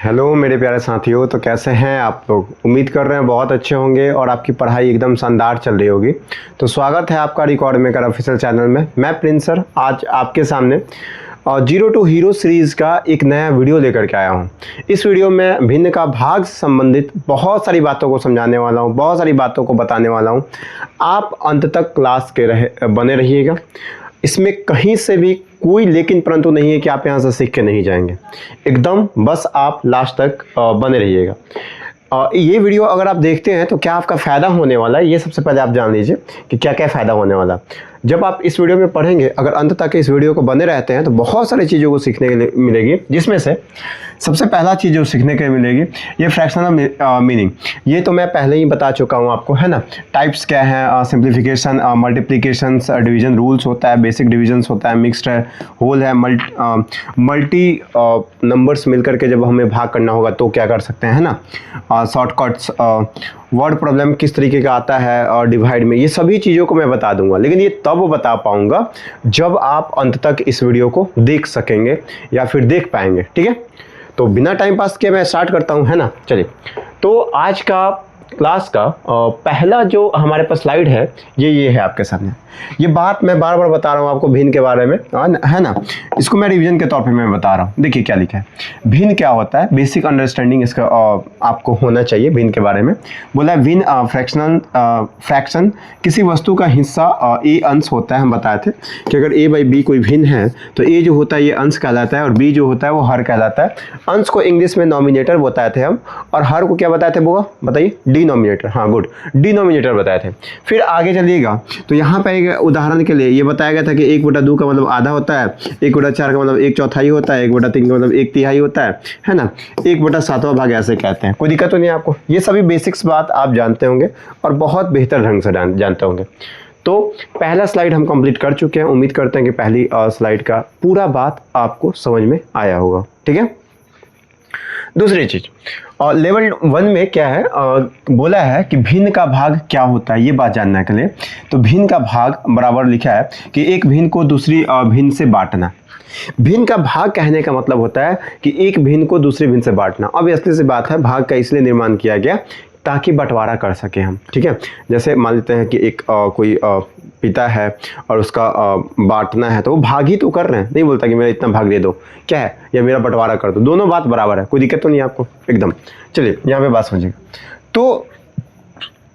Hello मेरे प्यारे साथियों, तो कैसे हैं आप लोग। उम्मीद कर रहे हैं बहुत अच्छे होंगे और आपकी पढ़ाई एकदम शानदार चल रही होगी। तो स्वागत है आपका रिकॉर्ड मेकर ऑफिशियल चैनल में। मैं प्रिंस सर आज आपके सामने जीरो टू हीरो सीरीज़ का एक नया वीडियो लेकर के आया हूं। इस वीडियो में भिन्न का भाग से संबंधित बहुत सारी बातों को समझाने वाला हूं, बहुत सारी बातों को बताने वाला हूं। आप अंत तक क्लास के बने रहिएगा। इसमें कहीं से भी कोई लेकिन परंतु नहीं है कि आप यहाँ से सीख के नहीं जाएंगे। एकदम बस आप लास्ट तक बने रहिएगा। ये वीडियो अगर आप देखते हैं तो क्या आपका फ़ायदा होने वाला है, ये सबसे पहले आप जान लीजिए कि क्या क्या फ़ायदा होने वाला है। जब आप इस वीडियो में पढ़ेंगे, अगर अंत तक इस वीडियो को बने रहते हैं तो बहुत सारी चीज़ों को सीखने के लिए मिलेगी, जिसमें से सबसे पहला चीज़ जो सीखने के लिए मिलेगी ये फ्रैक्शनल मीनिंग। ये तो मैं पहले ही बता चुका हूँ आपको, है ना। टाइप्स क्या है, सिंप्लीफिकेशन, मल्टीप्लिकेशन, डिवीजन रूल्स होता है, बेसिक डिवीजन्स होता है, मिक्स्ड है, होल है, मल्टी नंबर्स मिलकर के जब हमें भाग करना होगा तो क्या कर सकते हैं, है ना। शॉर्टकट्स, वर्ड प्रॉब्लम किस तरीके का आता है और डिवाइड में, ये सभी चीज़ों को मैं बता दूंगा। लेकिन ये तब बता पाऊंगा जब आप अंत तक इस वीडियो को देख सकेंगे या फिर देख पाएंगे, ठीक है। तो बिना टाइम पास किए मैं स्टार्ट करता हूं, है ना। चलिए, तो आज का क्लास का पहला जो हमारे पास स्लाइड है ये है आपके सामने। ये बात मैं बार बार बता रहा हूँ आपको भिन्न के बारे में, है ना। इसको मैं रिवीजन के तौर पे मैं बता रहा हूँ। देखिए क्या लिखा है, भिन्न क्या होता है, बेसिक अंडरस्टैंडिंग इसका आपको होना चाहिए भिन्न के बारे में। बोला है भिन्न फ्रैक्शन किसी वस्तु का हिस्सा ए अंश होता है। हम बताए थे कि अगर ए बाई बी कोई भिन्न है तो ए जो होता है ये अंश कहलाता है और बी जो होता है वो हर कहलाता है। अंश को इंग्लिश में नॉमिनेटर बताए थे हम, और हर को क्या बताए थे बोगा, बताइए, डिनोमिनेटर। हाँ गुड, डिनोमिनेटर बताए थे। फिर आगे चलिएगा तो यहाँ पे उदाहरण के लिए ये बताया गया था कि 1/2 का मतलब आधा होता है, 1/4 का मतलब 1/4 होता है, 1/3 का मतलब 1/3 होता है ना। 1/7 भाग ऐसे कहते हैं। कोई दिक्कत तो नहीं आपको, ये सभी बेसिक्स बात आप जानते होंगे और बहुत बेहतर ढंग से जानते होंगे। तो पहला स्लाइड हम कंप्लीट कर चुके हैं। उम्मीद करते हैं कि पहली स्लाइड का पूरा बात आपको समझ में आया होगा, ठीक है। दूसरी चीज, लेवल 1 में क्या है, बोला है कि भिन्न का भाग क्या होता है, ये बात जानने के लिए। तो भिन्न का भाग बराबर लिखा है कि एक भिन्न को दूसरी भिन्न से बांटना। भिन्न का भाग कहने का मतलब होता है कि एक भिन्न को दूसरी भिन्न से बांटना। अब असली सी बात है, भाग का इसलिए निर्माण किया गया ताकि बंटवारा कर सके हम, ठीक है। जैसे मान लेते हैं कि एक कोई पिता है और उसका बांटना है, तो वो भाग ही तो कर रहे हैं, नहीं बोलता कि मेरा इतना भाग दे दो, क्या है, या मेरा बंटवारा कर दो। दोनों बात बराबर है, कोई दिक्कत तो नहीं आपको, एकदम। चलिए यहाँ पे बात समझिएगा। तो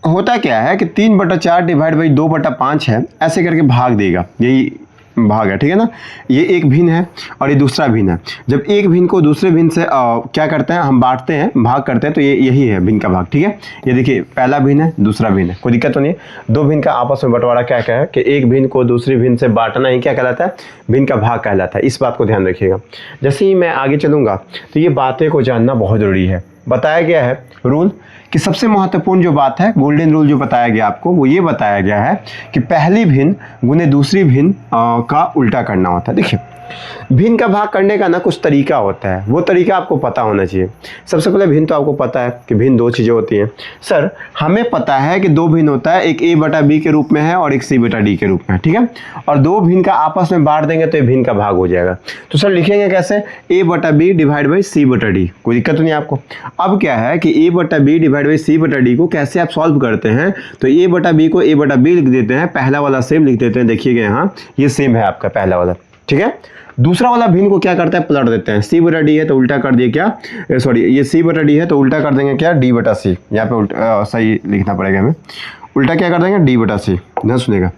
होता क्या है कि 3/4 डिवाइड बाई 2/5 है, ऐसे करके भाग देगा, यही भाग है, ठीक है ना। ये एक भिन्न है और ये दूसरा भिन्न है। जब एक भिन्न को दूसरे भिन्न से क्या करते हैं, हम बांटते हैं, भाग करते हैं, तो ये यही है भिन्न का भाग, ठीक है। ये देखिए पहला भिन्न है, दूसरा भिन्न है, कोई दिक्कत तो नहीं है। दो भिन्न का आपस में बंटवारा क्या है कि एक भिन्न को दूसरी भिन्न से बांटना ही क्या कहलाता है, भिन्न का भाग कहलाता है। इस बात को ध्यान रखिएगा। जैसे ही मैं आगे चलूंगा तो ये बातें को जानना बहुत जरूरी है। बताया गया है रूल कि सबसे महत्वपूर्ण जो बात है, गोल्डन रूल जो बताया गया आपको, वो ये बताया गया है कि पहली भिन्न गुने दूसरी भिन्न का उल्टा करना होता है। देखिए भिन्न का भाग करने का ना कुछ तरीका होता है, वो तरीका आपको पता होना चाहिए। सबसे पहले भिन्न तो आपको पता है कि भिन्न दो चीज़ें होती हैं। सर हमें पता है कि दो भिन्न होता है, एक a/b के रूप में है और एक c/d के रूप में, ठीक है। और दो भिन्न का आपस में बांट देंगे तो ये भिन्न का भाग हो जाएगा। तो सर लिखेंगे कैसे, a/b डिवाइड बाई c/d। कोई दिक्कत तो नहीं आपको। अब क्या है कि a/b डिवाइड बाई c/d को कैसे आप सॉल्व करते हैं, तो a/b को a/b लिख देते हैं, पहला वाला सेम लिख देते हैं। देखिएगा यहाँ ये सेम है आपका पहला वाला, ठीक है। दूसरा वाला भिन्न को क्या करता है, पलट देते हैं। c/d है तो उल्टा कर दिए क्या, सॉरी ये c/d है तो उल्टा कर देंगे क्या, d/c। यहाँ पे उल्टा सही लिखना पड़ेगा हमें, उल्टा क्या कर देंगे, d/c। ध्यान सुनिएगा,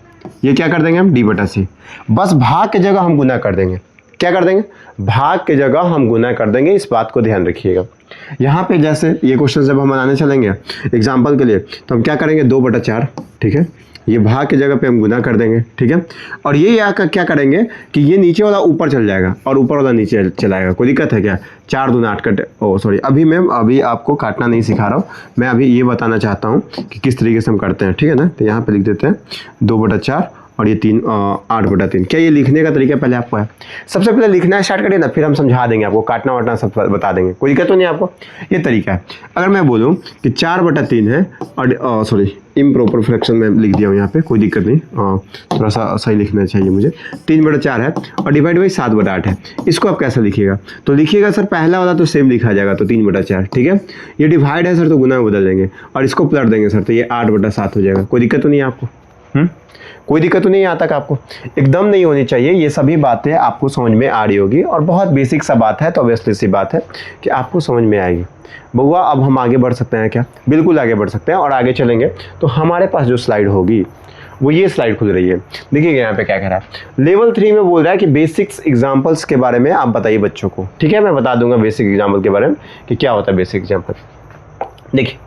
ये क्या कर देंगे हम, d/c। बस भाग की जगह हम गुना कर देंगे, क्या कर देंगे, भाग की जगह हम गुना कर देंगे। इस बात को ध्यान रखिएगा। यहाँ पे जैसे ये क्वेश्चन जब हम बनाने चलेंगे एग्जाम्पल के लिए, तो हम क्या करेंगे, 2/4, ठीक है। ये भाग की जगह पे हम गुना कर देंगे, ठीक है। और ये यहाँ क्या करेंगे कि ये नीचे वाला ऊपर चल जाएगा और ऊपर वाला नीचे चलाएगा। कोई दिक्कत है क्या, 4 दूना 8 कटे, ओ सॉरी अभी आपको काटना नहीं सिखा रहा हूँ, मैं अभी ये बताना चाहता हूँ कि किस तरीके से हम करते हैं, ठीक है ना। तो यहाँ पे लिख देते हैं 2/4 और ये 8/3। क्या ये लिखने का तरीका पहले आपको है? सबसे पहले लिखना स्टार्ट करिए ना, फिर हम समझा देंगे आपको, काटना वाटना सब बता देंगे, कोई दिक्कत तो नहीं आपको। ये तरीका है। अगर मैं बोलूँ कि 4/3 है और सॉरी इम्प्रॉपर फ्रैक्शन में लिख दिया हूँ यहाँ पे, कोई दिक्कत नहीं, थोड़ा सा सही लिखना चाहिए मुझे। 3/4 है और डिवाइड बाई 7/8 है। इसको आप कैसे लिखिएगा? तो लिखिएगा सर पहला वाला तो सेम लिखा जाएगा, तो 3/4, ठीक है। ये डिवाइड है सर तो गुना में बदल देंगे और इसको पलट देंगे सर, तो ये 8/7 हो जाएगा। कोई दिक्कत तो नहीं है आपको? कोई दिक्कत तो नहीं है यहाँ तक आपको? एकदम नहीं होनी चाहिए। ये सभी बातें आपको समझ में आ रही होगी और बहुत बेसिक सा बात है, तो ऑब्वियसली सी बात है कि आपको समझ में आएगी। बउआ अब हम आगे बढ़ सकते हैं क्या? बिल्कुल आगे बढ़ सकते हैं। और आगे चलेंगे तो हमारे पास जो स्लाइड होगी वो ये स्लाइड खुल रही है। देखिएगा यहाँ पे क्या कह रहा है। लेवल 3 में बोल रहा है कि बेसिक्स एग्जाम्पल्स के बारे में आप बताइए बच्चों को, ठीक है। मैं बता दूंगा बेसिक एग्जाम्पल के बारे में कि क्या होता है बेसिक एग्जाम्पल। देखिए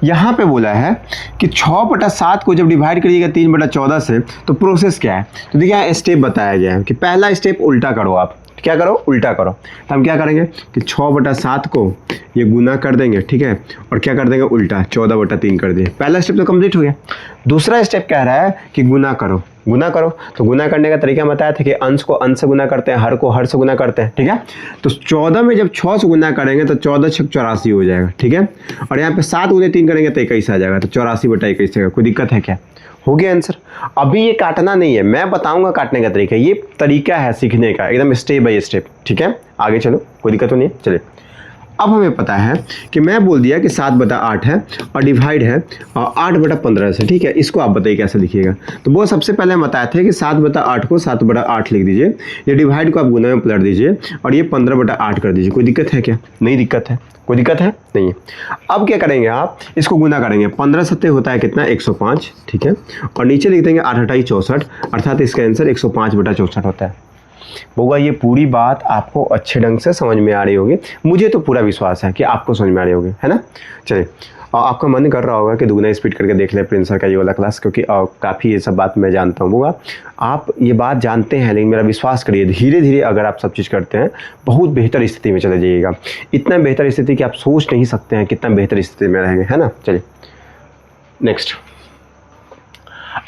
यहाँ पे बोला है कि 6/7 को जब डिवाइड करिएगा 3/14 से तो प्रोसेस क्या है। तो देखिए यहाँ स्टेप बताया गया है कि पहला स्टेप उल्टा करो, आप क्या करो? उल्टा करो। तो हम क्या करेंगे कि 6/7 को ये गुना कर देंगे, ठीक है, और क्या कर देंगे? उल्टा 14/3 कर दिए। पहला स्टेप तो कंप्लीट हो गया। दूसरा स्टेप कह रहा है कि गुना करो, गुना करो। तो गुना करने का तरीका बताया था कि अंश को अंश से गुना करते हैं, हर को हर से गुना करते हैं, ठीक है। तो 14 में जब 6 से गुना करेंगे तो 14 6 84 हो जाएगा, ठीक है। और यहाँ पे 7 गुने 3 करेंगे तो 21 आ जाएगा, तो 84/21 आएगा। कोई दिक्कत है क्या? हो गया आंसर। अभी ये काटना नहीं है, मैं बताऊंगा काटने का तरीका। ये तरीका है सीखने का, एकदम स्टेप बाय स्टेप, ठीक है। आगे चलो, कोई दिक्कत तो नहीं है। चलिए अब हमें पता है कि मैं बोल दिया कि 7/8 है और डिवाइड है 8/15 से, ठीक है। इसको आप बताइए कैसे लिखिएगा। तो वो सबसे पहले हम बताए थे कि 7/8 को 7/8 लिख दीजिए, ये डिवाइड को आप गुना में पलट दीजिए और ये 15/8 कर दीजिए। कोई दिक्कत है क्या? नहीं दिक्कत है। कोई दिक्कत है? नहीं है। अब क्या करेंगे आप? इसको गुना करेंगे। 15 7 होता है कितना? 105, ठीक है। और नीचे लिख देंगे 8 8 64, अर्थात इसका आंसर 105/64 होता है। बउआ ये पूरी बात आपको अच्छे ढंग से समझ में आ रही होगी, मुझे तो पूरा विश्वास है कि आपको समझ में आ रही होगी, है ना। चलिए आपका मन कर रहा होगा कि दुगना स्पीड करके देख ले प्रिंस सर का ये वाला क्लास, क्योंकि काफ़ी ये सब बात मैं जानता हूँ। बउआ आप ये बात जानते हैं, लेकिन मेरा विश्वास करिए धीरे धीरे अगर आप सब चीज़ करते हैं बहुत बेहतर स्थिति में चले जाइएगा। इतना बेहतर स्थिति कि आप सोच नहीं सकते हैं कितना बेहतर स्थिति में रहेंगे, है ना। चलिए नेक्स्ट,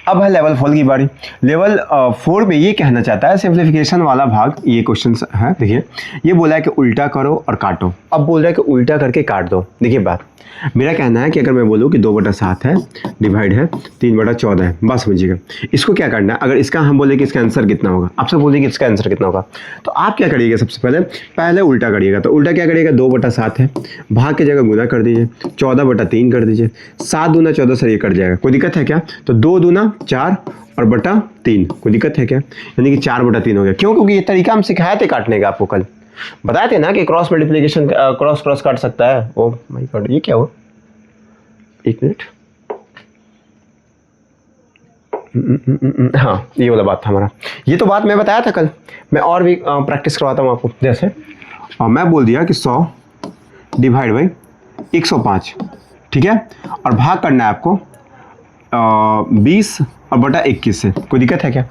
अब है लेवल 4 की बारी। लेवल 4 में ये कहना चाहता है सिंप्लीफिकेशन वाला भाग, ये क्वेश्चन है। देखिए ये बोला है कि उल्टा करो और काटो। अब बोल रहा है कि उल्टा करके काट दो। देखिए बात मेरा कहना है कि अगर मैं बोलूँ कि 2/7 है डिवाइड है 3/14 है, बस समझिएगा। इसको क्या करना है? अगर इसका हम बोले कि इसका आंसर कितना होगा, आपसे बोलिए कि इसका आंसर कितना होगा, तो आप क्या करिएगा? सबसे पहले उल्टा करिएगा। तो उल्टा क्या करिएगा? 2/7 है, भाग की जगह गुना कर दीजिए, 14/3 कर दीजिए। 7 दूना 14 सर ये कट जाएगा। कोई दिक्कत है क्या? तो 2 दूना 4 और बटा 3, कोई दिक्कत है क्या? यानी कि 4/3 हो गया। क्यों? क्योंकि ये तरीका हम सिखाए थे काटने का, आपको कल बताए थे ना कि क्रॉस मल्टीप्लिकेशन क्रॉस काट सकता है। ओ माय गॉड, ये क्या हुआ? एक मिनट, हाँ ये वाला बात था हमारा। ये तो बात मैं बताया था कल, मैं और भी प्रैक्टिस करवाता हूँ आपको। जैसे मैं बोल दिया कि 100 डिवाइड बाई 105, ठीक है, और भाग करना है आपको 20 और बटा 21 से। कोई दिक्कत है क्या?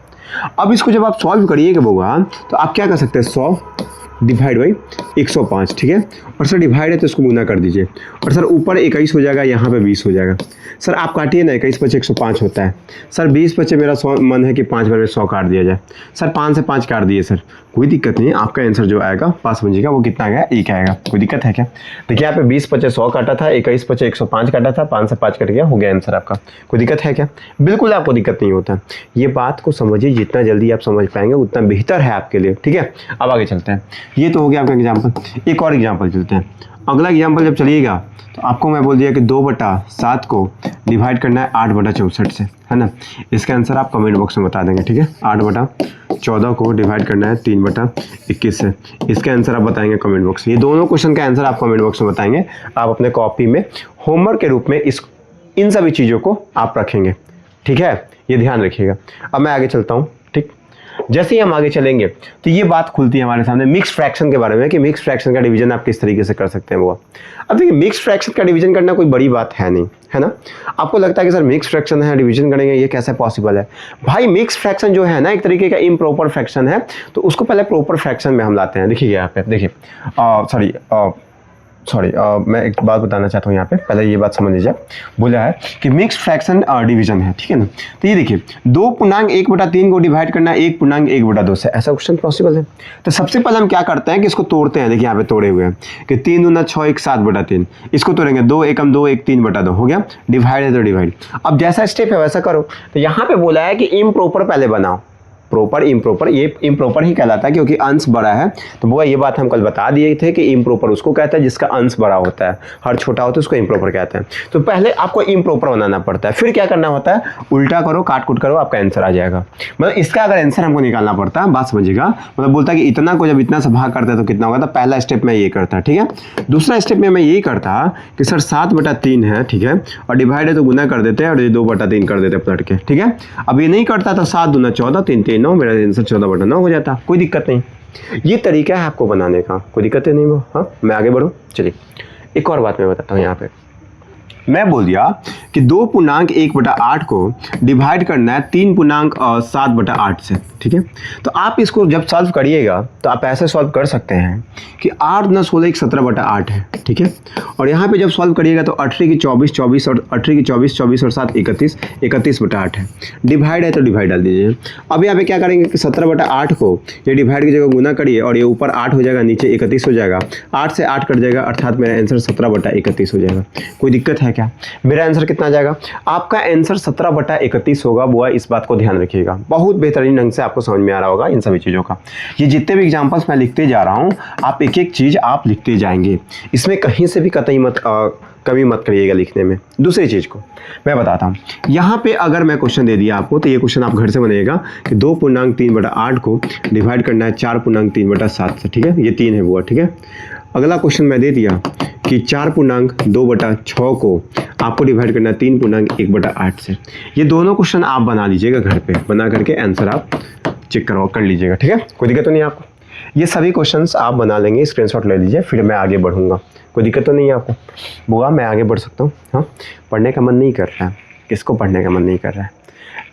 अब इसको जब आप सॉल्व करिएगा बउआ तो आप क्या कर सकते हैं? 100 डिवाइड बाई 105, ठीक है, और सर डिवाइड है तो इसको गुना कर दीजिए, और सर ऊपर 21 हो जाएगा, यहाँ पे 20 हो जाएगा। सर आप काटिए ना, 21 × 105 होता है। सर 20 × मेरा मन है कि 5 बार 100 काट दिया जाए। सर 5 से 5 काट दिए सर, कोई दिक्कत नहीं है। आपका आंसर जो आएगा पास समझिएगा वो कितना आएगा? 1 आएगा। कोई दिक्कत है क्या? देखिए यहाँ पे 20 × 100 काटा था, 21 × 105 काटा था, 5 से 5 कट गया, हो गया आंसर आपका। कोई दिक्कत है क्या? बिल्कुल आपको दिक्कत नहीं होता। ये बात को समझिए, जितना जल्दी आप समझ पाएंगे उतना बेहतर है आपके लिए, ठीक है। अब आगे चलते हैं। ये तो हो गया आपका एग्जाम्पल। एक और एग्जाम्पल चलते हैं। अगला एग्जाम्पल जब चलिएगा तो आपको मैं बोल दिया कि 2/7 को डिवाइड करना है 8/64 से, है ना। इसका आंसर आप कमेंट बॉक्स में बता देंगे, ठीक है। 8/14 को डिवाइड करना है 3/21 से, इसका आंसर आप बताएंगे कमेंट बॉक्स में। ये दोनों क्वेश्चन का आंसर आप कमेंट बॉक्स में बताएंगे। आप अपने कॉपी में होमवर्क के रूप में इन सभी चीज़ों को आप रखेंगे, ठीक है। ये ध्यान रखिएगा। अब मैं आगे चलता हूँ, ठीक। जैसे ही हम आगे चलेंगे तो ये बात खुलती है हमारे सामने मिक्स फ्रैक्शन के बारे में कि मिक्स फ्रैक्शन का डिवीजन आप किस तरीके से कर सकते हैं वो। अब देखिए मिक्स फ्रैक्शन का डिवीजन करना कोई बड़ी बात है नहीं, है ना। आपको लगता है कि सर मिक्स फ्रैक्शन है डिवीजन करेंगे, ये कैसे पॉसिबल है? भाई मिक्स फ्रैक्शन जो है ना एक तरीके का इम्प्रॉपर फ्रैक्शन है, तो उसको पहले प्रॉपर फ्रैक्शन में हम लाते हैं। देखिए यहाँ पे देखिए सॉरी मैं एक बात बताना चाहता हूँ यहाँ पे, पहले ये बात समझ लीजिए। बोला है कि मिक्स फ्रैक्शन डिवीजन है, ठीक है ना। तो ये देखिए 2.1/3 को डिवाइड करना 1.1/2 से, ऐसा क्वेश्चन पॉसिबल है। तो सबसे पहले हम क्या करते हैं कि इसको तोड़ते हैं। देखिए यहाँ पे तोड़े हुए हैं कि 3 दूना 6 1 7/3, इसको तोड़ेंगे 2 एकम 2 1 3/2 हो गया। डिवाइड है तो डिवाइड। अब जैसा स्टेप है वैसा करो। तो यहाँ पे बोला है कि इम्प्रॉपर पहले बनाओ, प्रॉपर इम्प्रॉपर, ये इम्प्रॉपर ही कहलाता है क्योंकि अंश बड़ा है। तो वो ये बात हम कल बता दिए थे कि इम्प्रॉपर उसको कहता है जिसका अंश बड़ा होता है, हर छोटा होता है उसको इम्प्रॉपर कहते हैं। तो पहले आपको इम्प्रॉपर बनाना पड़ता है, फिर क्या करना होता है, उल्टा करो, काट कूट करो, आपका आंसर आ जाएगा। मतलब इसका अगर आंसर हमको निकालना पड़ता है, बात समझिएगा, मतलब बोलता है कि इतना को जब इतना से भाग करता है तो कितना होगा। तो पहला स्टेप में ये करता है, ठीक है। दूसरा स्टेप में मैं यही करता कि सर 7/3 है, ठीक है, और डिवाइड है तो गुना कर देते हैं और ये 2/3 कर देते हैं पलट के, ठीक है। अब ये नहीं करता तो 7 दूना 14 3 3 9, मेरा आंसर 14/9 हो जाता, कोई दिक्कत नहीं। ये तरीका है आपको बनाने का, कोई दिक्कत नहीं वो। हाँ, मैं आगे बढ़ूँ, चलिए एक और बात मैं बताता हूँ। यहाँ पे मैं बोल दिया कि 2.1/8 को डिवाइड करना है 3.7/8 से, ठीक है। तो आप इसको जब सॉल्व करिएगा तो आप ऐसे सॉल्व कर सकते हैं कि 8 × 16 = 17/8 है, ठीक है। और यहाँ पे जब सॉल्व करिएगा तो 18 की 24 24 और 18 की 24 24 और 7 31 31/8 है। डिवाइड है तो डिवाइड डाल दीजिए। अब यहाँ पे क्या करेंगे कि 17/8 को ये डिवाइड की जगह गुना करिए और ये ऊपर 8 हो जाएगा, नीचे 31 हो जाएगा, 8 से 8 कट जाएगा, अर्थात मेरा आंसर 17/31 हो जाएगा। कोई दिक्कत है क्या? मेरा आंसर कितना आ जाएगा? आपका आंसर 17/31 होगा। बुआ इस बात को ध्यान रखिएगा, बहुत बेहतरीन ढंग से आपको समझ में आ रहा होगा इन सभी चीज़ों का। ये जितने भी एग्जाम्पल्स मैं लिखते जा रहा हूँ, आप एक एक चीज़ आप लिखते जाएंगे, इसमें कहीं से भी कतई मत कमी मत करिएगा लिखने में। दूसरी चीज़ को मैं बताता हूँ, यहाँ पे अगर मैं क्वेश्चन दे दिया आपको तो ये क्वेश्चन आप घर से बनाइएगा कि 2.3/8 को डिवाइड करना है 4.3/7 से, ठीक है। ये 3 है बुआ, ठीक है। अगला क्वेश्चन मैं दे दिया कि 4.2/6 को आपको डिवाइड करना है 3.1/8 से। ये दोनों क्वेश्चन आप बना लीजिएगा घर पे, बना करके आंसर आप चेक कर लीजिएगा, ठीक है। कोई दिक्कत तो नहीं आपको? ये सभी क्वेश्चंस आप बना लेंगे, स्क्रीनशॉट ले लीजिए, फिर मैं आगे बढ़ूंगा। कोई दिक्कत तो नहीं है आपको? बुआ मैं आगे बढ़ सकता हूँ? हाँ, पढ़ने का मन नहीं कर रहा है, किसको पढ़ने का मन नहीं कर रहा है?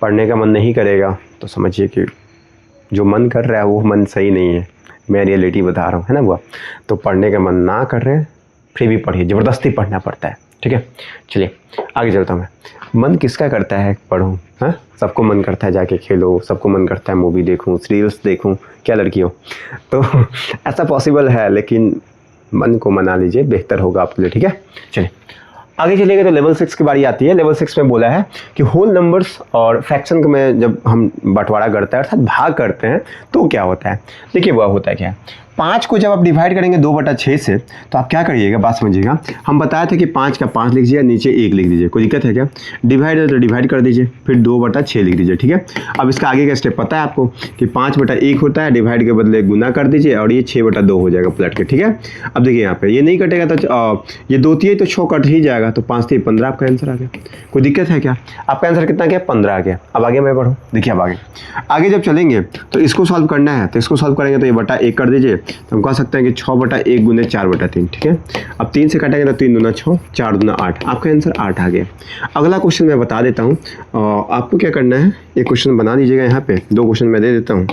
पढ़ने का मन नहीं करेगा तो समझिए कि जो मन कर रहा है वो मन सही नहीं है, मैं रियलिटी बता रहा हूँ, है ना बुआ। तो पढ़ने का मन ना कर रहे हैं फिर भी पढ़िए, ज़बरदस्ती पढ़ना पड़ता है, ठीक है। चलिए आगे चलता हूँ मैं। मन किसका करता है पढ़ूँ? हाँ, सबको मन करता है जाके खेलो, सबको मन करता है मूवी देखूँ, सीरियल्स देखूँ, क्या लड़की हो। तो ऐसा पॉसिबल है, लेकिन मन को मना लीजिए, बेहतर होगा आपके लिए, ठीक है। चलिए आगे चलिएगा। तो लेवल 6 की बारी आती है। लेवल 6 में बोला है कि होल नंबर्स और फ्रैक्शन में जब हम बंटवारा करते हैं अर्थात भाग करते हैं तो क्या होता है। देखिए वह होता है क्या, 5 को जब आप डिवाइड करेंगे 2/6 से तो आप क्या करिएगा, बात समझिएगा। हम बताए थे कि 5 का 5 लिख दीजिए, नीचे 1 लिख दीजिए, कोई दिक्कत है क्या? डिवाइड है तो डिवाइड कर दीजिए, फिर 2/6 लिख दीजिए, ठीक है। अब इसका आगे का स्टेप पता है आपको कि 5/1 होता है, डिवाइड के बदले गुना कर दीजिए और ये 6/2 हो जाएगा पलट के, ठीक है। अब देखिए यहाँ पे ये नहीं कटेगा तो ये 2 3 तो 6 कट ही जाएगा, तो 5 3 15 आपका आंसर आ गया। कोई दिक्कत है क्या? आपका आंसर कितना गया? 15 आ गया। अब आगे मैं बढ़ूँ, देखिए अब आगे जब चलेंगे तो इसको सॉल्व करना है, तो इसको सॉल्व करेंगे तो ये बटा 1 कर दीजिए, तो हम कह सकते हैं कि 6/1 गुने 4/3, ठीक है। अब 3 से काटेंगे तो 3 दूना 6, 4 दूना 8, आपका आंसर 8 आ गया। अगला क्वेश्चन मैं बता देता हूँ, आपको क्या करना है, ये क्वेश्चन बना दीजिएगा। यहाँ पे 2 क्वेश्चन मैं दे देता हूँ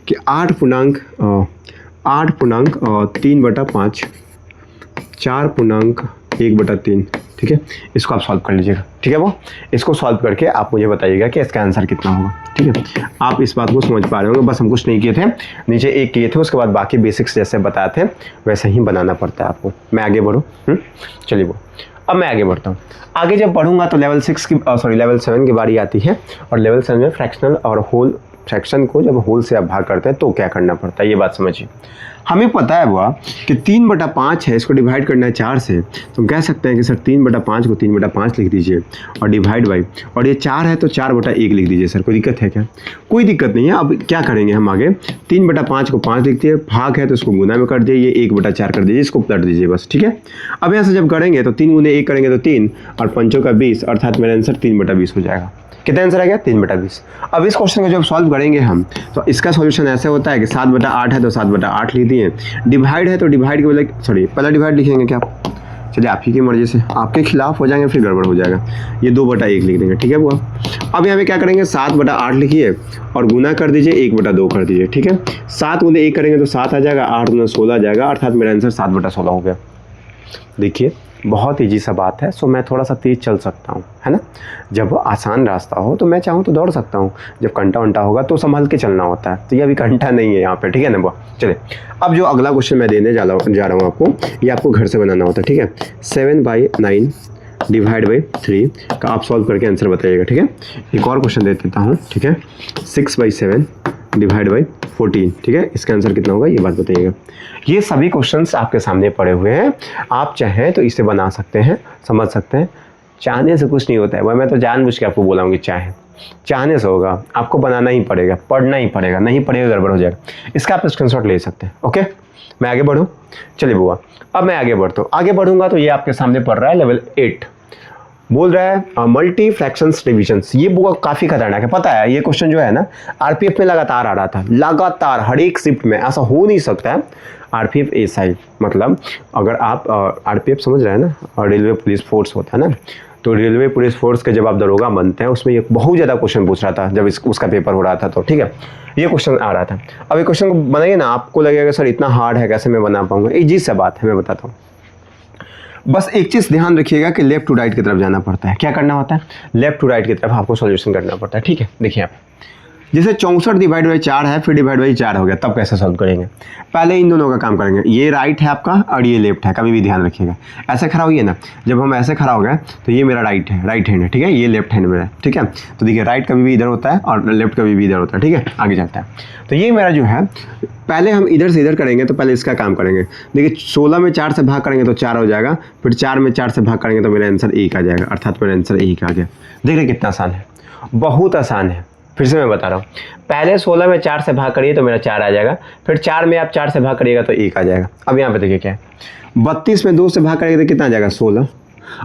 कि 8.3/5 4.1/3, ठीक है। इसको आप सॉल्व कर लीजिएगा, ठीक है। वो इसको सॉल्व करके आप मुझे बताइएगा कि इसका आंसर कितना होगा, ठीक है। आप इस बात को समझ पा रहे होंगे, बस हम कुछ नहीं किए थे, नीचे 1 किए थे, उसके बाद बाकी बेसिक्स जैसे बताए थे वैसे ही बनाना पड़ता है आपको। मैं आगे बढ़ूँ, चलिए वो अब मैं आगे बढ़ता हूँ। आगे जब बढ़ूंगा तो लेवल 7 की बारी आती है, और लेवल 7 में फ्रैक्शनल और होल फ्रैक्शन को जब होल से आप भाग करते हैं तो क्या करना पड़ता है, ये बात समझिए। हमें पता है हुआ कि 3/5 है, इसको डिवाइड करना है 4 से, तो हम कह सकते हैं कि सर 3/5 को 3/5 लिख दीजिए और डिवाइड बाई, और ये 4 है तो 4/1 लिख दीजिए। सर कोई दिक्कत है क्या? कोई दिक्कत नहीं है। अब क्या करेंगे हम आगे, 3/5 को 5 लिखते हैं, भाग है तो इसको गुना में कर दिए, ये 1/4 कर दीजिए, इसको पलट दीजिए बस, ठीक है। अब यहाँ से जब करेंगे तो 3 गुने 1 करेंगे तो 3 और 5 का 20, अर्थात मेरा आंसर 3/20 हो जाएगा। कितना आंसर आ गया? 3/20। अब इस क्वेश्चन को जब सॉल्व करेंगे हम तो इसका सॉल्यूशन ऐसे होता है कि 7/8 है तो 7/8 लिख दिए, डिवाइड है तो डिवाइड के बदले पहला डिवाइड लिखेंगे क्या? चलिए आप ही की मर्जी से, आपके खिलाफ हो जाएंगे फिर गड़बड़ हो जाएगा, ये 2/1 लिख देंगे, ठीक है बुआ। अब यहाँ पे क्या करेंगे, 7/8 लिखिए और गुना कर दीजिए, 1/2 कर दीजिए, ठीक है। 7 गुने 1 करेंगे तो 7 आ जाएगा, 8 गुना 16 आ जाएगा, अर्थात मेरा आंसर 7/16 हो गया। देखिए बहुत ईजी सा बात है। सो मैं थोड़ा सा तेज़ चल सकता हूँ, है ना। जब आसान रास्ता हो तो मैं चाहूँ तो दौड़ सकता हूँ, जब कंटा वंटा होगा तो संभल के चलना होता है। तो ये अभी कंटा नहीं है यहाँ पे, ठीक है ना। चलिए अब जो अगला क्वेश्चन मैं देने जा रहा हूँ आपको, ये आपको घर से बनाना होता है, ठीक है। 7/9 डिवाइड बाई 3 का आप सॉल्व करके आंसर बताइएगा, ठीक है। एक और क्वेश्चन दे देता हूँ, ठीक है। 6/7 डिवाइड बाई 14, ठीक है। इसका आंसर कितना होगा ये बात बताइएगा। ये सभी क्वेश्चंस आपके सामने पड़े हुए हैं, आप चाहें तो इसे बना सकते हैं, समझ सकते हैं। चाहने से कुछ नहीं होता है, वह मैं तो जानबूझ के आपको बोला हूँ कि चाहने से होगा, आपको बनाना ही पड़ेगा, पढ़ना ही पड़ेगा, नहीं पढ़ेगा गड़बड़ हो जाएगा। इसका आप स्क्रीनशॉट ले सकते हैं। ओके, मैं आगे बढ़ूँ। चलिए बुआ, अब मैं आगे बढ़ता हूँ। आगे बढ़ूंगा तो ये आपके सामने पढ़ रहा है लेवल 8, बोल रहा है मल्टी फ्रैक्शंस डिविजन्स। ये बुक काफ़ी खतरनाक है, पता है। ये क्वेश्चन जो है ना आरपीएफ में लगातार आ रहा था, लगातार हर एक शिफ्ट में। ऐसा हो नहीं सकता है। आरपीएफ एसआई मतलब अगर आप आरपीएफ समझ रहे हैं ना, और रेलवे पुलिस फोर्स होता है ना, तो रेलवे पुलिस फोर्स के जब आप दरोगा बनते हैं, उसमें ये बहुत ज़्यादा क्वेश्चन पूछ रहा था जब उसका पेपर हो रहा था, तो ठीक है ये क्वेश्चन आ रहा था। अब ये क्वेश्चन बनाइए ना, आपको लगेगा सर इतना हार्ड है, कैसे मैं बना पाऊंगा। ईजी सा बात है, मैं बताता हूँ। बस एक चीज़ ध्यान रखिएगा कि लेफ्ट टू राइट की तरफ जाना पड़ता है। क्या करना होता है? लेफ्ट टू राइट की तरफ आपको सॉल्यूशन करना पड़ता है, ठीक है। देखिए आप जैसे 64 डिवाइड बाई 4 है, फिर डिवाइड बाई 4 हो गया, तब कैसे सॉल्व करेंगे? पहले इन दोनों का काम करेंगे। ये राइट है आपका और ये लेफ्ट है, कभी भी ध्यान रखिएगा। ऐसे खड़ा होइए ना, जब हम ऐसे खड़ा हो गए तो ये मेरा राइट हैंड है, ठीक है। ये लेफ्ट हैंड मेरा है, ठीक है। तो देखिए राइट कभी भी इधर होता है और लेफ्ट कभी भी इधर होता है, ठीक है। आगे चलता है तो ये मेरा जो है, पहले हम इधर से इधर करेंगे तो पहले इसका काम करेंगे। देखिए 16 में 4 से भाग करेंगे तो 4 हो जाएगा, फिर 4 में 4 से भाग करेंगे तो मेरा आंसर 1 आ जाएगा, अर्थात मेरा आंसर 1 आ गया। देख रहे कितना आसान है, बहुत आसान है। फिर से मैं बता रहा हूँ, पहले 16 में 4 से भाग करिए तो मेरा 4 आ जाएगा, फिर 4 में आप 4 से भाग करिएगा तो 1 आ जाएगा। अब यहाँ पे देखिए क्या है, 32 में 2 से भाग करिएगा तो कितना आ जाएगा? 16।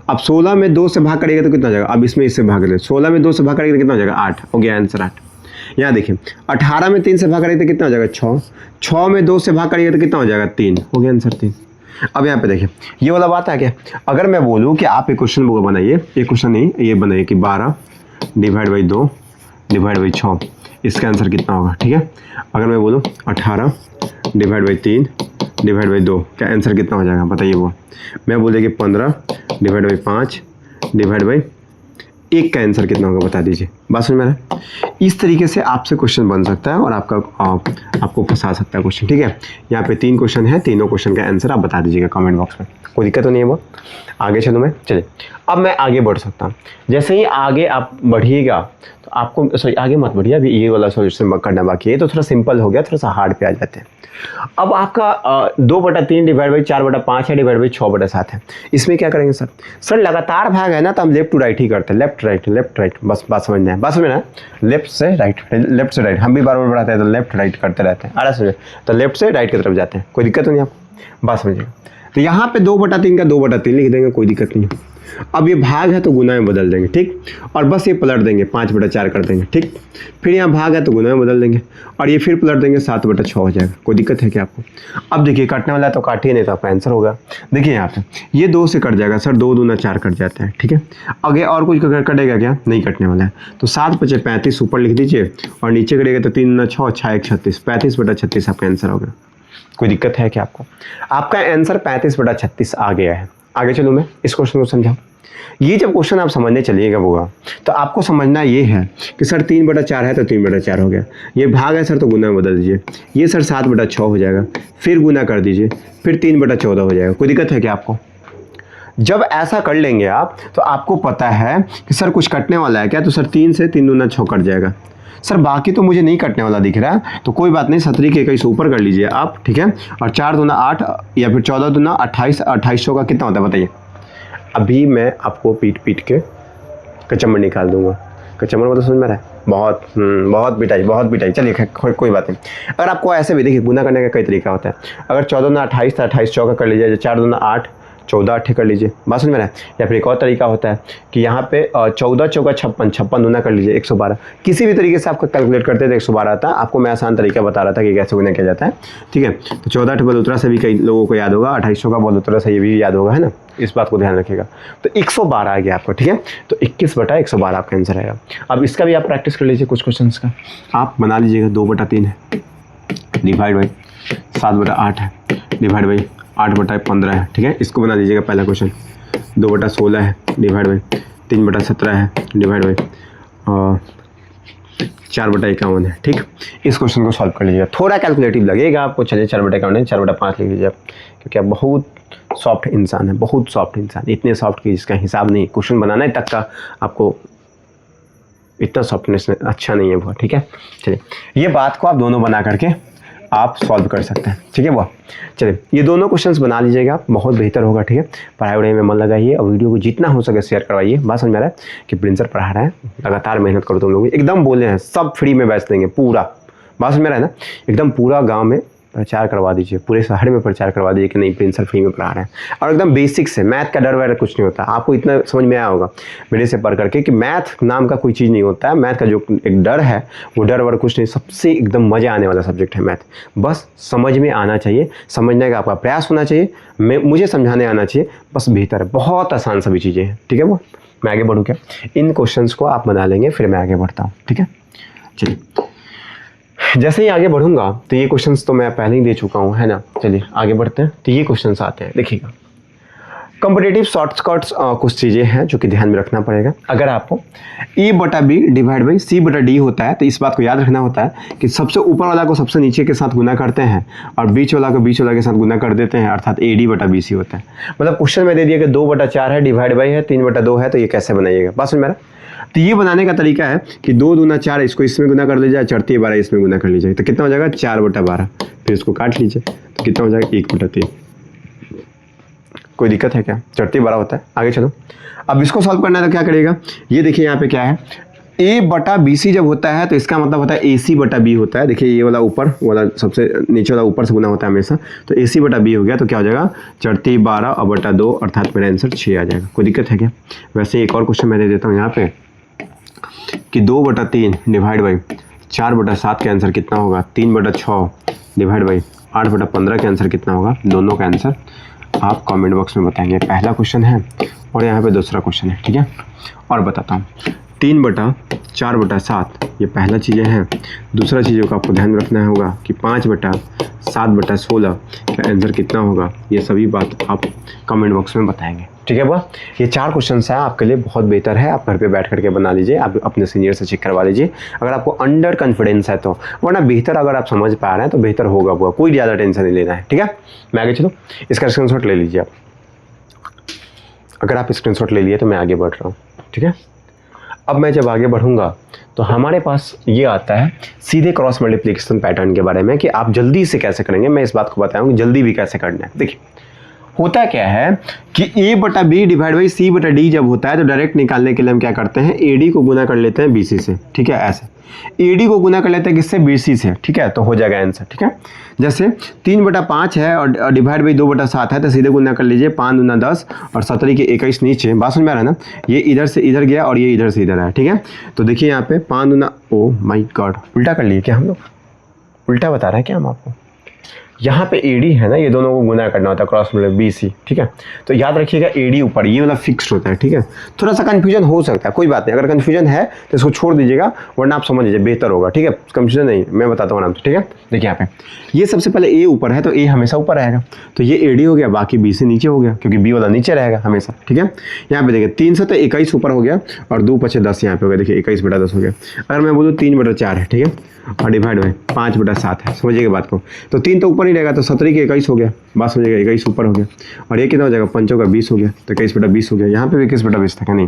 अब 16 में 2 से भाग करिएगा तो कितना आ जाएगा? अब इसमें इससे भाग करिए, 16 में 2 से भाग करिएगा तो कितना हो जाएगा? 8 हो गया आंसर 8। यहाँ देखिए 18 में 3 से भाग करिएगा तो कितना हो जाएगा? 6। 6 में 2 से भाग करिएगा तो कितना हो जाएगा? 3 हो गया आंसर 3। अब यहाँ पे देखिए ये वाला बात है क्या, अगर मैं बोलूँ कि आप एक क्वेश्चन बनाइए, एक क्वेश्चन नहीं ये बनाइए कि 12 डिवाइड बाई 2 डिवाइड बाई 6, इसका आंसर कितना होगा? ठीक है। अगर मैं बोलूँ 18 डिवाइड बाई 3 डिवाइड बाई 2 का आंसर कितना हो जाएगा बताइए? वो मैं बोले कि 15 डिवाइड बाई 5 डिवाइड बाई 1 का आंसर कितना होगा बता दीजिए। बात समझ में आ रहा है? इस तरीके से आपसे क्वेश्चन बन सकता है और आपको फंसा सकता है क्वेश्चन, ठीक है। यहाँ पे 3 क्वेश्चन है, तीनों क्वेश्चन का आंसर आप बता दीजिएगा कमेंट बॉक्स में, कोई दिक्कत तो नहीं है। वो आगे चलूँ मैं? चलिए अब मैं आगे बढ़ सकता हूँ। जैसे ही आगे आप बढ़िएगा तो आपको, सॉरी आगे मत बढ़िए, अभी ये वाला सॉल्यूशन करना बाकी है, तो थोड़ा सिंपल हो गया, थोड़ा सा हार्ड पे आ जाते हैं। अब आपका 2/3 डिवाइड बाई 4/5 है डिवाइड बाई 6/7 है। इसमें क्या करेंगे सर? सर लगातार भाग है ना, तो हम लेफ्ट टू राइट ही करते हैं, लेफ्ट राइट, बस बात समझना है, बात समझना है। लेफ्ट से राइट हम भी बार बार बढ़ाते हैं तो लेफ्ट राइट करते रहते हैं, आराम से। तो लेफ्ट से राइट की तरफ जाते हैं, कोई दिक्कत तो नहीं आपको, बात समझिएगा। तो यहाँ पे 2/3 का 2/3 लिख देंगे, कोई दिक्कत नहीं है। अब ये भाग है तो गुना में बदल देंगे, ठीक। और बस ये पलट देंगे, 5/4 कर देंगे, ठीक। फिर यहाँ भाग है तो गुना में बदल देंगे और ये फिर पलट देंगे, 7/6 हो जाएगा। कोई दिक्कत है क्या आपको? अब देखिए काटने वाला है तो काटिए, नहीं तो आपका आंसर होगा। देखिए यहाँ पे ये 2 से कट जाएगा सर, 2 दूना 4 कट जाता है, ठीक है। आगे और कुछ कटेगा क्या? नहीं कटने वाला है। तो 7/35 ऊपर लिख दीजिए और नीचे करेगा तो 3 दूना 6, 6 1 36, 35/36 आपका आंसर होगा। कोई दिक्कत है क्या आपको? आपका आंसर 35/36 आ गया है। आगे चलूँ मैं, इस क्वेश्चन को समझाऊँ। ये जब क्वेश्चन आप समझने चलिएगा होगा तो आपको समझना ये है कि सर 3/4 है तो 3/4 हो गया, ये भाग है सर तो गुना में बदल दीजिए, ये सर 7/6 हो जाएगा, फिर गुना कर दीजिए, फिर 3/14 हो जाएगा। कोई दिक्कत है क्या आपको? जब ऐसा कर लेंगे आप तो आपको पता है कि सर कुछ कटने वाला है क्या, तो सर 3 से 3 दूना 6 कट जाएगा। सर बाकी तो मुझे नहीं कटने वाला दिख रहा है, तो कोई बात नहीं, 17 के 21 ऊपर कर लीजिए आप, ठीक है। और 4 दूना 8 या फिर 14 दूना 28, 2800 का कितना होता है बताइए? अभी मैं आपको पीट के कचम्बर निकाल दूंगा। कचम्बर मतलब समझ में रहा है? बहुत पिटाई। चलिए कोई बात नहीं। अगर आपको ऐसे भी देखिए गुना करने का कई तरीका होता है। अगर 14 दूना 28 था, 28 चौका कर लीजिए, 4 दूना 8, 14 8 कर लीजिए, बात समझ में रहा है? या फिर एक और तरीका होता है कि यहाँ पे 14 चौका 56, 56 दूना कर लीजिए 112। किसी भी तरीके से आपको कैलकुलेट करते थे 112 आता है। आपको मैं आसान तरीका बता रहा था कि कैसे गुना किया जाता है, ठीक है। तो 14 बलूतरा से भी कई लोगों को याद होगा, 2800 का बलूतरा से ये भी याद होगा, है ना। इस बात को ध्यान रखिएगा। तो 112 आ गया आपको, ठीक है। तो 21/112 आपका आंसर आएगा। अब इसका भी आप प्रैक्टिस कर लीजिए, कुछ क्वेश्चन का आप बना लीजिएगा। 2/3 है डिवाइड बाई 7/8 है डिवाइड बाई 8/15 है, ठीक है। इसको बना लीजिएगा पहला क्वेश्चन। 2/16 है डिवाइड बाई 3/17 है डिवाइड बाई 4/51 है, ठीक। इस क्वेश्चन को सॉल्व कर लीजिएगा। थोड़ा कैलकुलेटिव लगेगा आपको, चलिए 4/51 4/5 लिख लीजिए आप, क्योंकि आप बहुत सॉफ्ट इंसान है, बहुत सॉफ्ट इंसान, इतने सॉफ्ट कि जिसका हिसाब नहीं, क्वेश्चन बनाने तक का आपको इतना सॉफ्टनेस अच्छा नहीं है वो, ठीक है। चलिए ये बात को आप दोनों बना करके आप सॉल्व कर सकते हैं, ठीक है वो। चलिए ये दोनों क्वेश्चंस बना लीजिएगा, बहुत बेहतर होगा, ठीक है। पढ़ाई वढ़ाई में मन लगाइए और वीडियो को जितना हो सके शेयर करवाइए। बात समझ में आ रहा है कि प्रिंस सर पढ़ा रहे हैं, लगातार मेहनत करो तुम लोग, एकदम बोले हैं सब फ्री में बैच देंगे पूरा। बात समझ में आ रहा है ना, एकदम पूरा गाँव में प्रचार करवा दीजिए, पूरे शहर में प्रचार करवा दीजिए कि नहीं प्रिंस सर फ्री में पढ़ा रहे हैं। और एकदम बेसिक से, मैथ का डर वैर कुछ नहीं होता, आपको इतना समझ में आया होगा मेरे से पढ़ करके कि मैथ नाम का कोई चीज़ नहीं होता है। मैथ का जो एक डर है वो डर वर कुछ नहीं, सबसे एकदम मज़ा आने वाला सब्जेक्ट है मैथ। बस समझ में आना चाहिए, समझने का आपका प्रयास होना चाहिए, मुझे समझाने आना चाहिए, बस बेहतर है। बहुत आसान सभी चीज़ें हैं, ठीक है वो। मैं आगे बढ़ूँ क्या, इन क्वेश्चंस को आप बना लेंगे, फिर मैं आगे बढ़ता हूँ, ठीक है। चलिए जैसे ही आगे बढ़ूंगा तो ये क्वेश्चंस तो मैं पहले ही दे चुका हूँ, है ना। चलिए आगे बढ़ते हैं। तो ये क्वेश्चंस आते हैं, देखिएगा। कॉम्पिटिटिव शॉर्टकट्स कुछ चीज़ें हैं जो कि ध्यान में रखना पड़ेगा। अगर आपको A/B डिवाइड बाई C/D होता है तो इस बात को याद रखना होता है कि सबसे ऊपर वाला को सबसे नीचे के साथ गुना करते हैं और बीच वाला को बीच वाला के साथ गुना कर देते हैं, अर्थात AD/BC होता है। मतलब क्वेश्चन में दे दिया कि 2/4 है डिवाइड बाई है 3/2 है, तो ये कैसे बनाइएगा, बात समझ में आ रहा है। तो ये बनाने का तरीका है कि 2 दूना 4, इसको इसमें गुना कर लीजिए, 4×3 = 12 इसमें गुना कर लीजिए, तो कितना हो जाएगा 4/12। फिर इसको काट लीजिए तो कितना हो जाएगा 1/3। कोई दिक्कत है क्या, 4×3 = 12 होता है। आगे चलो, अब इसको सॉल्व करना है तो क्या करिएगा, ये देखिए यहाँ पे क्या है, A/BC जब होता है तो इसका मतलब होता है AC/B होता है। देखिए ये वाला ऊपर वाला सबसे नीचे वाला ऊपर से गुना होता है हमेशा, तो AC/B हो गया, तो क्या हो जाएगा 4×3 = 12/2, अर्थात मेरा आंसर 6 आ जाएगा। कोई दिक्कत है क्या। वैसे एक और क्वेश्चन मैं दे देता हूँ यहाँ पे कि 2/3 डिवाइड बाई 4/7 का आंसर कितना होगा, 3/6 डिवाइड बाई 8/15 का आंसर कितना होगा। दोनों का आंसर आप कमेंट बॉक्स में बताएंगे। पहला क्वेश्चन है और यहाँ पे दूसरा क्वेश्चन है, ठीक है। और बताता हूँ 3/4/7 ये पहला चीज़ें हैं। दूसरा चीज़ों का आपको ध्यान में रखना होगा कि 5/7/16 का आंसर कितना होगा। ये सभी बात आप कमेंट बॉक्स में बताएंगे, ठीक है। वह ये 4 क्वेश्चन हैं आपके लिए, बहुत बेहतर है। आप घर पे बैठ करके बना लीजिए, आप अपने सीनियर से चेक करवा लीजिए अगर आपको अंडर कॉन्फिडेंस है तो, वरना बेहतर अगर आप समझ पा रहे हैं तो बेहतर होगा वो, कोई ज़्यादा टेंशन नहीं लेना है, ठीक है। मैं आगे चलो, इसका स्क्रीनशॉट ले लीजिए आप। अगर आप स्क्रीनशॉट ले लिए तो मैं आगे बढ़ रहा हूँ, ठीक है। अब मैं जब आगे बढ़ूंगा तो हमारे पास ये आता है सीधे क्रॉस मल्टीप्लिकेशन पैटर्न के बारे में कि आप जल्दी से कैसे करेंगे। मैं इस बात को बताऊंगा जल्दी भी कैसे करना है। देखिए होता क्या है कि A/B डिवाइड बाई C/D जब होता है तो डायरेक्ट निकालने के लिए हम क्या करते हैं, AD को गुना कर लेते हैं BC से, ठीक है। ऐसे AD को गुना कर लेते हैं किससे, BC से, ठीक है, तो हो जाएगा आंसर, ठीक है। जैसे 3/5 है और डिवाइड बाई 2/7 है तो सीधे गुना कर लीजिए, 5 दूना 10 और 17 के 21 नीचे। बात समझ में आ रहा है ना, ये इधर से इधर गया और ये इधर से इधर आया, ठीक है। तो देखिए यहाँ पे 5 दूना, ओ माय गॉड, उल्टा कर लिए क्या हम लोग, उल्टा बता रहे हैं क्या हम आपको। यहाँ पे AD है ना, ये दोनों को गुना करना होता है क्रॉस मतलब BC, ठीक है। तो याद रखिएगा AD ऊपर, ये वाला फिक्स्ड होता है, ठीक है। थोड़ा सा कंफ्यूजन हो सकता है, कोई बात नहीं, अगर कंफ्यूजन है तो इसको छोड़ दीजिएगा, वरना आप समझ लीजिए बेहतर होगा, ठीक है। कंफ्यूजन नहीं, मैं बताता हूँ आराम से, ठीक है। देखिए यहाँ पे ये सबसे पहले A ऊपर है तो A हमेशा ऊपर रहेगा, तो ये AD हो गया, बाकी BC नीचे हो गया क्योंकि B वाला नीचे रहेगा हमेशा, ठीक है। यहाँ पे देखिए 3 से तो 21 ऊपर हो गया और 2×5 यहाँ पे हो गया, देखिए 21/10 हो गया। अगर मैं बोलूँ 3/4 है, ठीक है, और डिवाइड बाई 5/7 है, समझिएगा बात को। तो 3 तो ऊपर ही रहेगा तो 17 के 21 हो गया, बात समझिएगा, 21 ऊपर हो गया। और ये कितना हो जाएगा, 5 का 20 हो गया, तो 21/20 हो गया। यहाँ पे भी 21/20 था क्या, नहीं।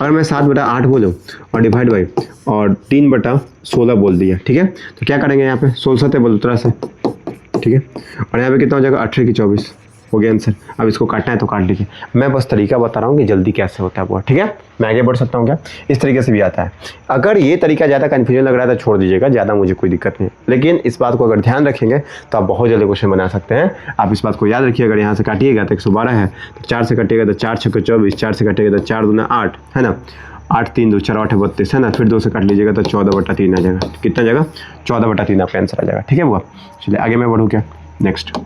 अगर मैं 7/8 बोलूँ और डिवाइड बाई और 3/16 बोल दिया, ठीक है, तो क्या करेंगे यहाँ पे 16 बोलो तरह से, ठीक है। और यहाँ पे कितना हो जाएगा 18 के 24 हो गया आंसर। अब इसको काटना है तो काट लीजिए, मैं बस तरीका बता रहा हूँ कि जल्दी कैसे होता है वो, ठीक है। मैं आगे बढ़ सकता हूँ क्या, इस तरीके से भी आता है। अगर ये तरीका ज़्यादा कन्फ्यूजन लग रहा है तो छोड़ दीजिएगा, ज़्यादा मुझे कोई दिक्कत नहीं, लेकिन इस बात को अगर ध्यान रखेंगे तो आप बहुत जल्दी क्वेश्चन बना सकते हैं। आप इस बात को याद रखिए, अगर यहाँ से काटिएगा तो 112 है, तो 4 से कटिएगा तो 4 × 6 = 24, 4 से कटिएगा तो 4 दूना 8 है ना, 8 3 2 4 8 32 है ना, फिर 2 से काट लीजिएगा तो 14/3 आ जाएगा। कितना आ जाएगा 14/3 आपका आंसर आ जाएगा, ठीक है वो। चलिए आगे मैं बढ़ूँ क्या, नेक्स्ट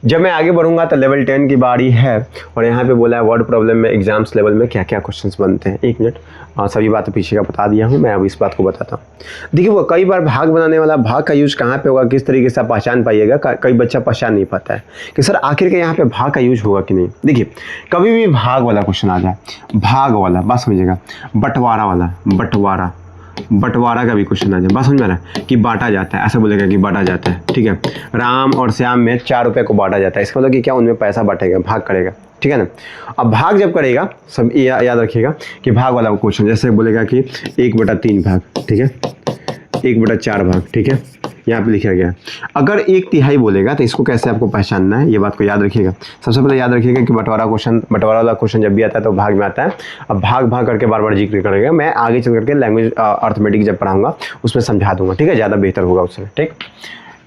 जब मैं आगे बढ़ूंगा तो लेवल 10 की बारी है और यहाँ पे बोला है वर्ड प्रॉब्लम में एग्जाम्स लेवल में क्या क्या क्वेश्चंस बनते हैं। एक मिनट, सभी बातें पीछे का बता दिया हूँ, मैं अब इस बात को बताता हूँ। देखिए वो कई बार भाग बनाने वाला भाग का यूज़ कहाँ पे होगा, किस तरीके से आप पहचान पाइएगा, कई बच्चा पहचान नहीं पाता है कि सर आखिर के यहाँ पे भाग का यूज होगा कि नहीं। देखिए कभी भी भाग वाला क्वेश्चन आ जाए, भाग वाला बात समझिएगा, बंटवारा वाला, बंटवारा का भी क्वेश्चन आ जाए, बात समझ में आ रहा है कि बांटा जाता है, ऐसा बोलेगा कि बांटा जाता है, ठीक है। राम और श्याम में 4 रुपये को बांटा जाता है, इसका मतलब कि क्या उनमें पैसा बांटेगा, भाग करेगा, ठीक है ना। अब भाग जब करेगा सब याद रखिएगा कि भाग वाला क्वेश्चन जैसे बोलेगा कि 1/3 भाग, ठीक है, 1/4 भाग, ठीक है, यहाँ पे लिखा गया। अगर 1/3 बोलेगा तो इसको कैसे आपको पहचानना है, ये बात को याद रखिएगा। सबसे पहले याद रखिएगा कि बंटवारा वाला क्वेश्चन जब भी आता है तो भाग में आता है। अब भाग करके बार बार जिक्र करेगा, मैं आगे चल करके लैंग्वेज अर्थमेटिक जब पढ़ाऊंगा उसमें समझा दूंगा, ठीक है, ज़्यादा बेहतर होगा उससे, ठीक।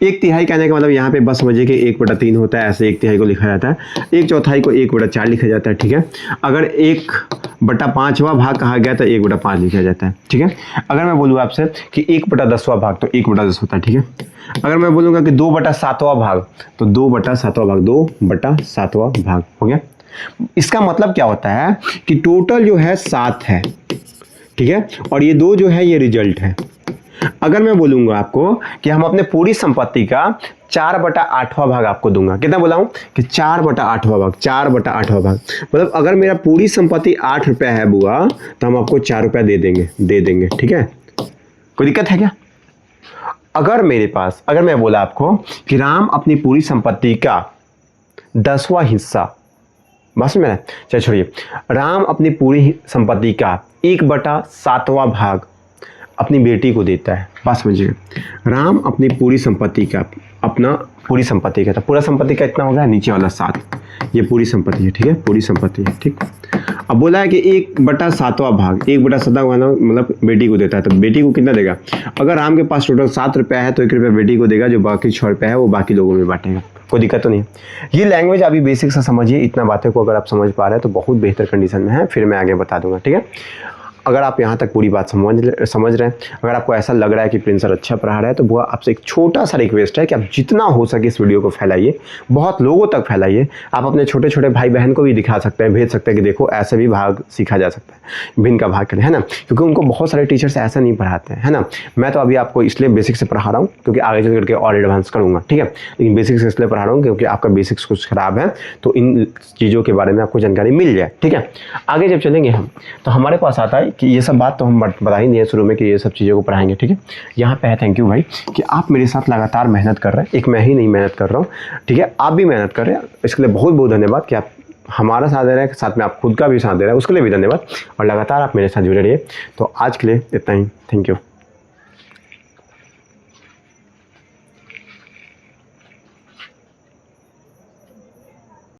1/3 कहने का मतलब यहाँ पे बस समझिए कि 1/3 होता है, ऐसे 1/3 को लिखा जाता है। 1/4 को 1/4 लिखा जाता है, ठीक है। अगर 1/5वां भाग कहा गया तो 1/5 लिखा जाता है, ठीक है। अगर मैं बोलूँ आपसे कि 1/10वां भाग तो 1/10 होता है, ठीक है। अगर मैं बोलूँगा कि 2/7वां भाग तो 2/7वां भाग, 2/7वां भाग हो गया। इसका मतलब क्या होता है कि टोटल जो है 7 है, ठीक है, और ये 2 जो है ये रिजल्ट है। अगर मैं बोलूंगा आपको कि हम अपने पूरी संपत्ति का 4/8वां भाग आपको दूंगा, कितना बोला हूं कि 4/8वां भाग, 4/8वां भाग, मतलब अगर मेरा पूरी संपत्ति 8 रुपया है बुआ तो हम आपको 4 रुपया दे देंगे, ठीक है। कोई दिक्कत है क्या? अगर मैं बोला आपको कि राम अपनी पूरी संपत्ति का 10वां हिस्सा, बस में चलिए छोड़िए, राम अपनी पूरी संपत्ति का 1/7वां भाग अपनी बेटी को देता है, बात समझिएगा। राम अपनी पूरी संपत्ति का, पूरा संपत्ति का इतना होगा नीचे वाला 7, ये पूरी संपत्ति है, ठीक है, पूरी संपत्ति है, ठीक। अब बोला है कि 1/7वां भाग, 1/7वां मतलब बेटी को देता है, तो बेटी को कितना देगा? अगर राम के पास टोटल 7 रुपया है तो 1 रुपया बेटी को देगा, जो बाकी 6 रुपया है वो बाकी लोगों में बांटेगा। कोई दिक्कत तो नहीं। ये लैंग्वेज अभी बेसिक से समझिए, इतना बातें को अगर आप समझ पा रहे हैं तो बहुत बेहतर कंडीशन में है, फिर मैं आगे बता दूंगा, ठीक है। अगर आप यहाँ तक पूरी बात समझ रहे हैं, अगर आपको ऐसा लग रहा है कि प्रिंस सर अच्छा पढ़ा रहा है, तो वो आपसे एक छोटा सा रिक्वेस्ट है कि आप जितना हो सके इस वीडियो को फैलाइए, बहुत लोगों तक फैलाइए। आप अपने छोटे छोटे भाई बहन को भी दिखा सकते हैं, भेज सकते हैं कि देखो ऐसे भी भाग सीखा जा सकता है, भिन्न का भाग करें, है ना, क्योंकि उनको बहुत सारे टीचर्स ऐसा नहीं पढ़ाते हैं, है ना। मैं तो अभी आपको इसलिए बेसिक से पढ़ा रहा हूँ क्योंकि आगे चल करके और एडवांस करूँगा, ठीक है, लेकिन बेसिक से इसलिए पढ़ा रहा हूँ क्योंकि आपका बेसिक्स कुछ खराब है, तो इन चीज़ों के बारे में आपको जानकारी मिल जाए, ठीक है। आगे जब चलेंगे हम तो हमारे पास आता है कि ये सब बात तो हम बता ही दिए शुरू में कि ये सब चीज़ों को पढ़ाएंगे, ठीक है। यहाँ पे है थैंक यू भाई कि आप मेरे साथ लगातार मेहनत कर रहे हैं, एक मैं ही नहीं मेहनत कर रहा हूँ, ठीक है, आप भी मेहनत कर रहे हैं, इसके लिए बहुत बहुत धन्यवाद कि आप हमारा साथ दे रहे हैं, साथ में आप खुद का भी साथ दे रहे हैं, उसके लिए भी धन्यवाद, और लगातार आप मेरे साथ जुड़े रहिए। तो आज के लिए इतना ही, थैंक यू।